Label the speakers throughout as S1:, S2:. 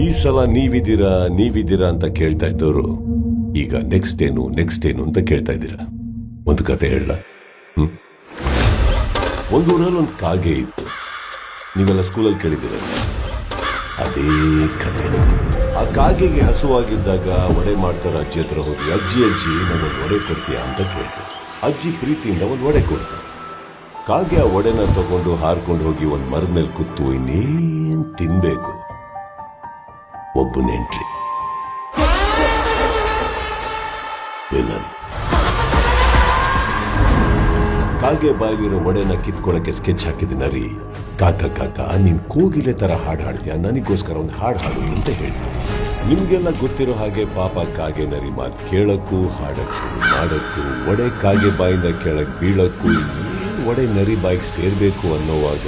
S1: ಈ ಸಲ ನೀವಿದ್ದೀರಾ ಅಂತ ಕೇಳ್ತಾ ಇದ್ದವರು ಈಗ ನೆಕ್ಸ್ಟ್ ಏನು ಅಂತ ಕೇಳ್ತಾ ಇದ್ದೀರಾ. ಒಂದು ಕತೆ ಹೇಳ. ಒಂದೂರಲ್ಲಿ ಒಂದು ಕಾಗೆ ಇತ್ತು. ನೀವೆಲ್ಲ ಸ್ಕೂಲಲ್ಲಿ ಕೇಳಿದ್ದೀರ. ಅದೇ ಕತೆ. ಆ ಕಾಗೆಗೆ ಹಸುವಾಗಿದ್ದಾಗ ಒಡೆ ಮಾಡ್ತಾರ ಅಜ್ಜಿ ಹತ್ರ ಹೋಗಿ, ಅಜ್ಜಿ ನಮಗೆ ಒಡೆ ಕೊಡ್ತೀಯಾ ಅಂತ ಕೇಳ್ತಾರೆ. ಅಜ್ಜಿ ಪ್ರೀತಿಯಿಂದ ಒಂದು ಒಡೆ ಕೊಡ್ತಾರೆ. ಕಾಗೆ ಆ ಒಡೆನ ತಗೊಂಡು ಹಾರ್ಕೊಂಡು ಹೋಗಿ ಒಂದು ಮರದ ಮೇಲೆ ಕೂತು ಇನ್ನೇನ್ ತಿನ್ಬೇಕು. ಒಬ್ಬನೆಂಟ್ರಿ ವಿಲನ್. ಕಾಗೆ ಬಾಯಲಿರೋ ಒಡೆನ ಕಿತ್ಕೊಳ್ಳಕ್ಕೆ ಸ್ಕೆಚ್ ಹಾಕಿದ ನರಿ, ಕಾಕ ನೀನ್ ಕೋಗಿಲೆ ತರ ಹಾಡು ಹಾಡ್ತೀಯ, ನನಗೋಸ್ಕರ ಒಂದು ಹಾಡು ಅಂತ ಹೇಳ್ತೀನಿ. ನಿಮ್ಗೆಲ್ಲ ಗೊತ್ತಿರೋ ಹಾಗೆ ಪಾಪ ಕಾಗೆ ನರಿ ಮಾತು ಕೇಳಕ್ಕೂ ಹಾಡಕ್ ಶುರು ಮಾಡಕ್ಕೂ, ಒಡೆ ಕಾಗೆ ಬಾಯಿಂದ ಕೆಳಗ್ ಬೀಳಕ್ಕೂ, ಏನ್ ಒಡೆ ನರಿ ಬಾಯಿಗೆ ಸೇರ್ಬೇಕು ಅನ್ನೋವಾಗ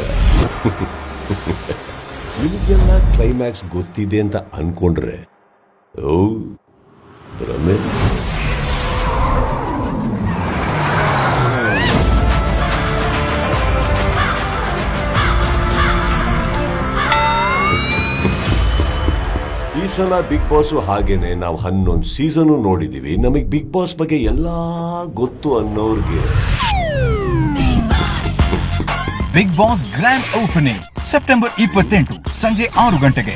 S1: ನಿಮ್ಗೆಲ್ಲ ಕ್ಲೈಮ್ಯಾಕ್ಸ್ ಗೊತ್ತಿದೆ ಅಂತ ಅನ್ಕೊಂಡ್ರೆ ಓ ಭ್ರಮೆ. ಈ ಸಲ ಬಿಗ್ ಬಾಸ್ ಹಾಗೇನೆ ನಾವು 11 ಸೀಸನ್ ನೋಡಿದೀವಿ. ನಮಗ್ ಬಿಗ್ ಬಾಸ್ ಬಗ್ಗೆ ಎಲ್ಲಾ ಗೊತ್ತು ಅನ್ನೋರ್ಗೆ
S2: big boss grand opening September 28 ಸಂಜೆ 6 ಗಂಟೆಗೆ.